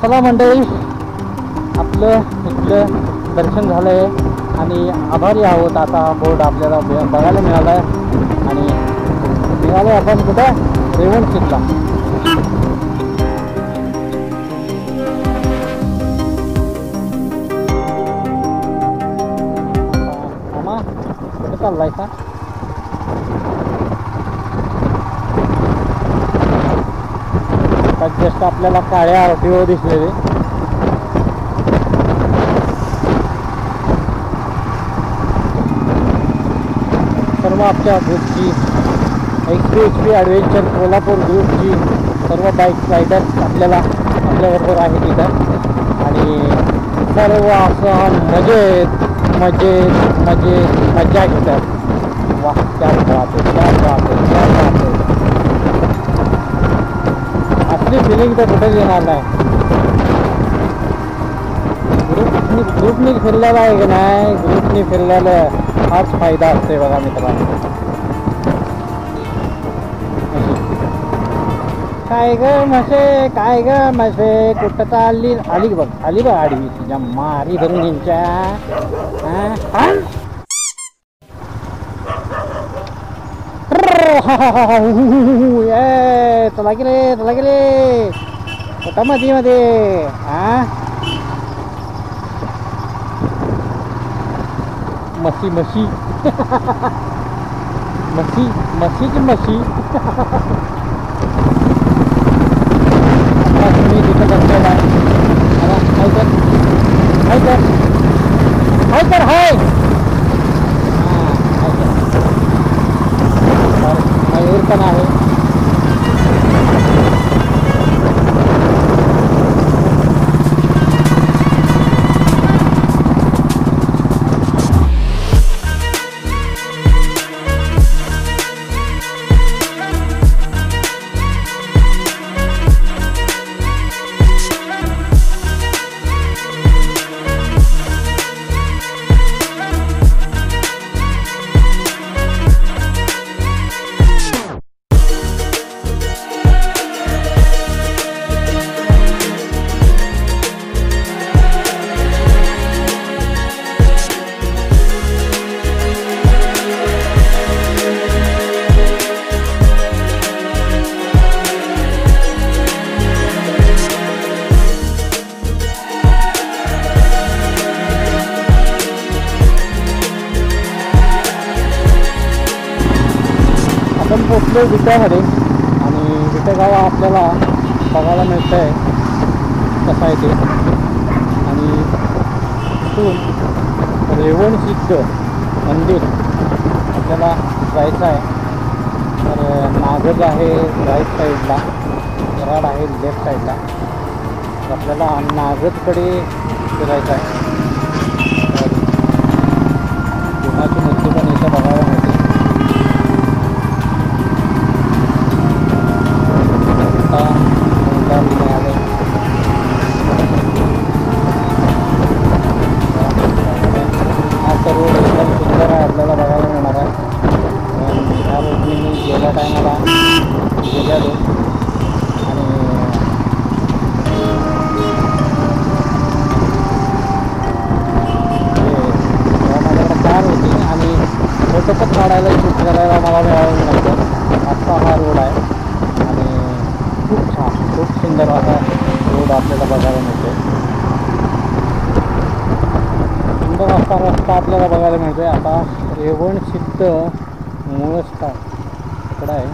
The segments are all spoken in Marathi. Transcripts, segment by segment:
चला मंडळी, आपलं इथलं दर्शन झालं आहे आणि आभारी आहोत. आता बोर्ड आपल्याला बघायला मिळाला आहे आणि निघालो आपण कुठं, रेवणसिद्धला. मामा कुठं चाललाय का? जस्ट आपल्याला काळ्या RTO दिसलेले. सर्व आपल्या ग्रुपची XPHP ॲडव्हेंचर कोल्हापूर ग्रुपची सर्व बाईक रायडर्स आपल्याबरोबर आहे तिथं आणि सर्व असं मजा घेतात. वाह, क्या बात है, क्या बात है, क्या बात है. असली फिलिंग तर कुठेच येणार नाही. ग्रुपनी फिरलेला आहे की नाही, ग्रुपनी फिरलेलं हाच फायदा असते बघा मित्रांनो. काय ग म्हशे कुठं चालली? आली बघ आडवी तुझ्या मारी भरून यांच्या. चला गेले कुठं मध्ये मशी मशीची तुम्ही तिथं बसलेला हाय मयूर पण आहे. आपण पोचलो विट्यामध्ये आणि विटेगाव आपल्याला बघायला मिळतं आहे कसं आहे ते. आणि तिथून रेवणसिद्ध मंदिर आपल्याला जायचं आहे. तर नागद आहे राईट साईडला, कराड आहे लेफ्ट साईडला. तर आपल्याला नागदकडे फिरायचं आहे. तर भीमाची मूर्ती पण इथं बघायला मिळते. रोड एकदम सुंदर आहे, आपल्याला बघायला मिळणार आहे. ह्या रोडने मी गेल्या टायमाला गेलेलो आणि माझ्याकडे कार होती आणि फोटो पण काढायला शूट करायला मला मिळालं नव्हतं. असा हा रोड आहे आणि खूप छान, खूप सुंदर असा रोड आपल्याला बघायला मिळतो. सुंदर असा रस्ता आपल्याला बघायला मिळतोय. आता रेवणसिद्ध मूळ स्थान इकडं आहे.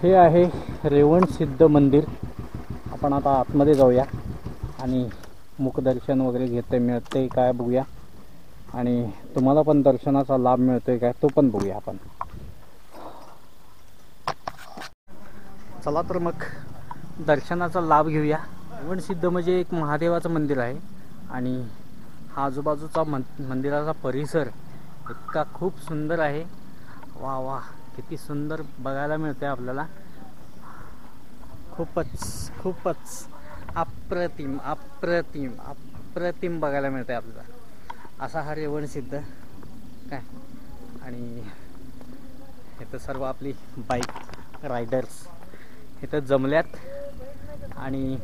हे आहे रेवणसिद्ध मंदिर. आपण आता आतमध्ये जाऊया आणि मुखदर्शन वगैरे मिळते काय बघूया आणि तुम्हाला पण दर्शनाचा लाभ मिळतोय काय तो पण बघूया आपण. चला तर मग दर्शनाचा लाभ घेऊया. रेवणसिद्ध म्हणजे एक महादेवाचं मंदिर आहे आणि हा आजूबाजूचा मंदिराचा परिसर इतका खूप सुंदर आहे. वा वा, किती सुंदर बघायला मिळते आपल्याला. खूपच अप्रतिम अप्रतिम बघायला मिळते आपल्याला असा हा रेवणसिद्ध काय. आणि इथं सर्व आपली बाईक रायडर्स इथं जमल्यात आणि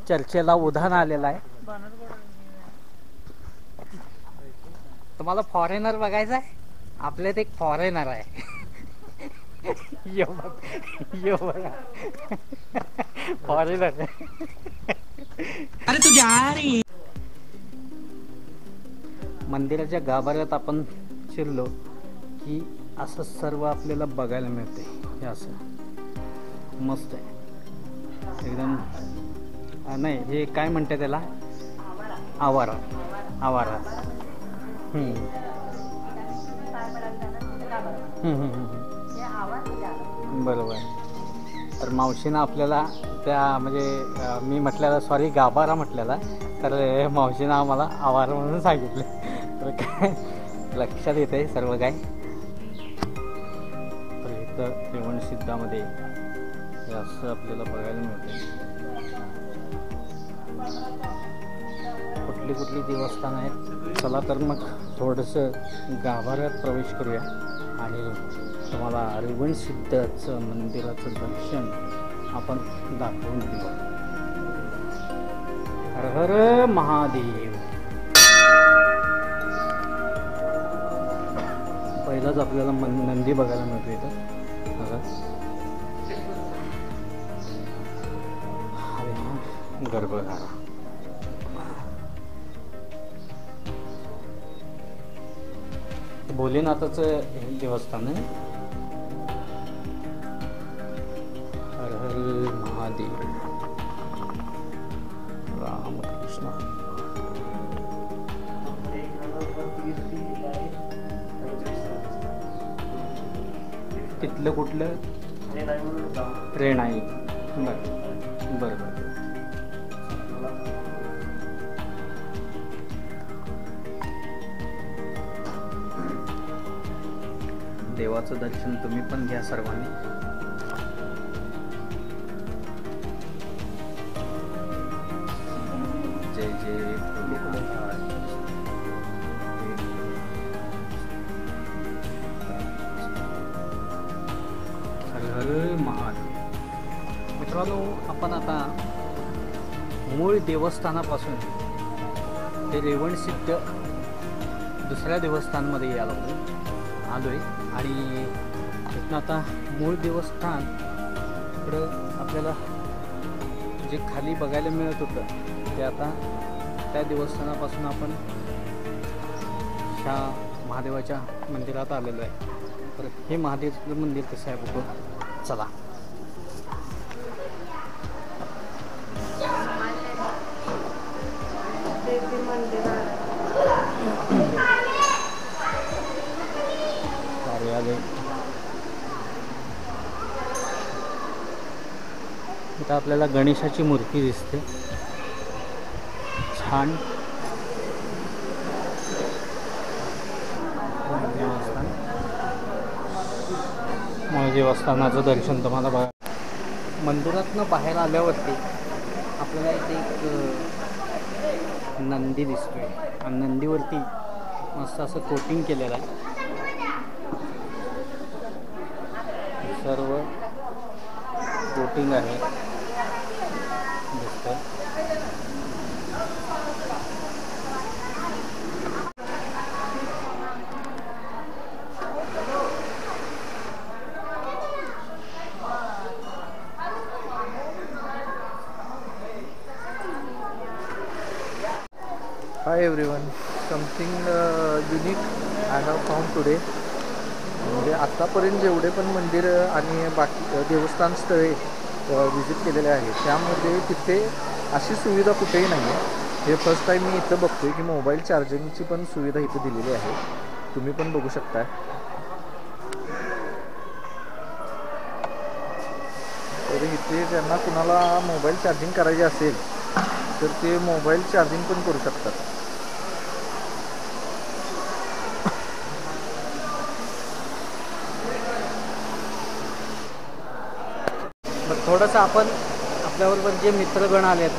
चर्चेला उधाण आलेला आहे. तुम्हाला फॉरेनर बघायचा आहे. आपल्यात एक फॉरेनर आहे. यो बघा फॉरेनर. अरे तू जा रे. मंदिराच्या गाभाऱ्यात आपण शिरलो की असं सर्व आपल्याला बघायला मिळते. हे असं मस्त आहे एकदम. नाही हे काय म्हणते त्याला, आवारा. आवारा. बरोबर. तर मावशीनं आपल्याला त्या म्हणजे मी म्हटलेला सॉरी गाभारा म्हटलेला, तर मावशीनं आम्हाला आवारा म्हणून सांगितलं. तर काय लक्षात येत आहे सर्व काय. तर इथं रेवणसिद्धामध्ये हे असं आपल्याला बघायला मिळते. कुठली देवस्थान आहेत. चला तर मग थोडंसं गाभाऱ्यात प्रवेश करूया आणि तुम्हाला रेवणसिद्धचं मंदिराचं दर्शन आपण दाखवून देऊ. हर हर महादेव. पहिलाच आपल्याला नंदी बघायला मिळतो इथं. गर्भगारा. भोलेनाथाचं देवस्थान आहे. हर हर महादेव. रामकृष्ण. तिथलं कुठलं रेणाई. बरं. देवाचं दर्शन तुम्ही पण घ्या सर्वांनी. जय जय हर हर महादेव. मित्रांनो, आपण आता मूळ देवस्थानापासून ते रेवणसिद्ध दुसऱ्या देवस्थानमध्ये आलोय आणि तिथून आता मूळ देवस्थान इकडं आपल्याला जे खाली बघायला मिळत होतं ते आता त्या देवस्थानापासून आपण ह्या महादेवाच्या मंदिरात आलेलो आहे. तर हे महादेवाचं मंदिर कसं आहे बघू. चला. इथं आपल्याला गणेशाची मूर्ती दिसते छान. देवस्थानाचं दर्शन तुम्हाला बघा. मंदिरातनं बाहेर आल्यावरती आपल्याला इथे एक नंदी दिसतोय आणि नंदीवरती मस्त असं कोटिंग केलेलं आहे. सर्व कोटिंग आहे दिसतंय. Hi everyone, something unique I have found today. म्हणजे आत्तापर्यंत जेवढे पण मंदिर आणि बाकी देवस्थान स्थळे विजिट केलेले आहेत त्यामध्ये तिथे अशी सुविधा कुठेही नाही आहे. हे फर्स्ट टाईम मी इथं बघतो आहे की मोबाईल चार्जिंगची पण सुविधा इथं दिलेली आहे. तुम्ही पण बघू शकता. तर इथे ज्यांना कुणाला मोबाईल चार्जिंग करायची असेल तर ते मोबाईल चार्जिंग पण करू शकतात. थोडंसं आपण आपल्याबरोबर जे मित्रगण आलेत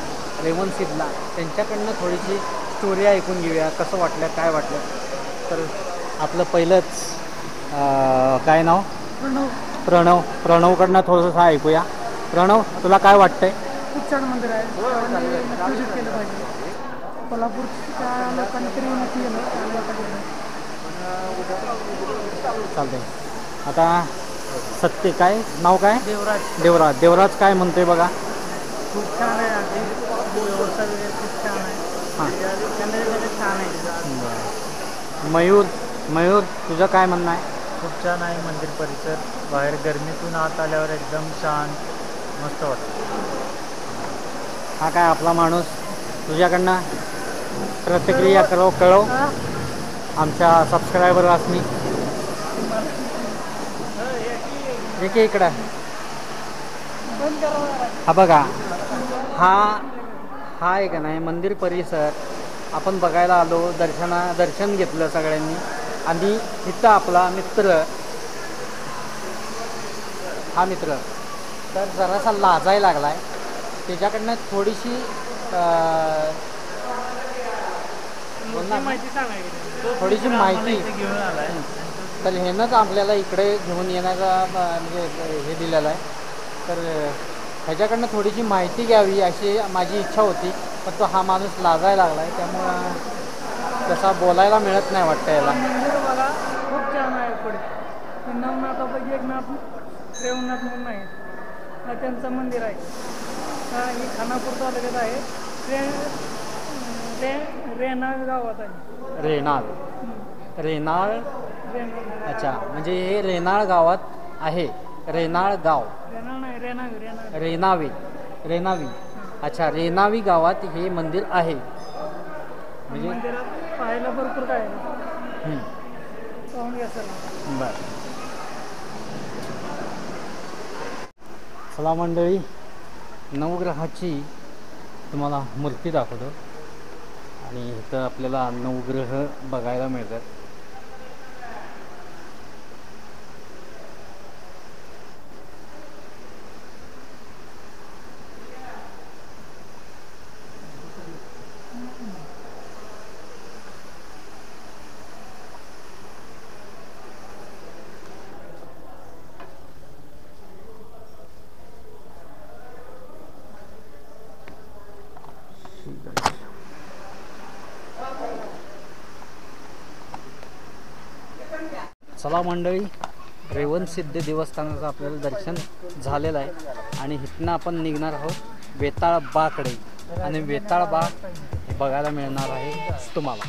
रेवणसिद्धला, त्यांच्याकडनं थोडीशी स्टोरी ऐकून घेऊया, कसं वाटलं, काय वाटलं. तर आपलं पहिलंच काय नाव, प्रणवकडनं थोडंसं ऐकूया. प्रणव, तुला काय वाटतंय? खूप छान मंदिर आहे आणि विजिट केलं पाहिजे. कोल्हापूरच्या लोकांनी तरी नक्की गेलं चालतंय. आता सत्य काय नाव काय? देवराज देवराज काय म्हणतोय बघा. खूप छान आहे. अगदी व्यवस्था वगैरे खूप छान आहे. हां. कॅमेरे छान आहे. मयूर तुझं काय म्हणणं आहे? खूप छान आहे मंदिर परिसर. बाहेर गरमीतून आत आल्यावर एकदम शांत मस्त वाटतं. हा काय आपला माणूस, तुझ्याकडनं प्रतिक्रिया कळव आमच्या सबस्क्रायबर असणी. एक इकडं हा बघा, हा आहे का नाही मंदिर परिसर आपण बघायला आलो, दर्शन घेतलं सगळ्यांनी. आणि इथं आपला मित्र तर जरासा लाजायला लागलाय. त्याच्याकडनं थोडीशी माहिती घेऊन आलाय. तर ह्यानंच आपल्याला इकडे घेऊन येण्याचा म्हणजे हे दिलेलं आहे. तर ह्याच्याकडनं थोडीशी माहिती घ्यावी अशी माझी इच्छा होती, पण तो हा माणूस लाजायला लागला आहे, त्यामुळं तसा बोलायला मिळत नाही वाटतं याला. मंदिर बघा खूप छान आहे. पुढे नवनाथापैकी एक नाथ रेवनाथ म्हणून आहे, हा त्यांचं मंदिर आहे. ही खानापूर तालुक्यात आहे. रेणाळ गावात आहे. रेणाळ अच्छा, म्हणजे हे रेणाळ गावात आहे. रेणाळ गाव, रेणावी अच्छा, रेणावी गावात हे मंदिर आहे. म्हणजे मंदिरात पाहायला भरपूर काय आहे. पाहून घ्या सर. बरं, चला मंडळी, नवग्रहाची तुम्हाला मूर्ती दाखवतो. आणि इथं आपल्याला नवग्रह बघायला मिळतात. चला मंडळी, रेवणसिद्ध देवस्थानाचं आपल्याला दर्शन झालेलं आहे. आणि इथनं आपण निघणार आहोत वेताळ बाकडे. आणि वेताळ बा बघायला मिळणार आहे तुम्हाला.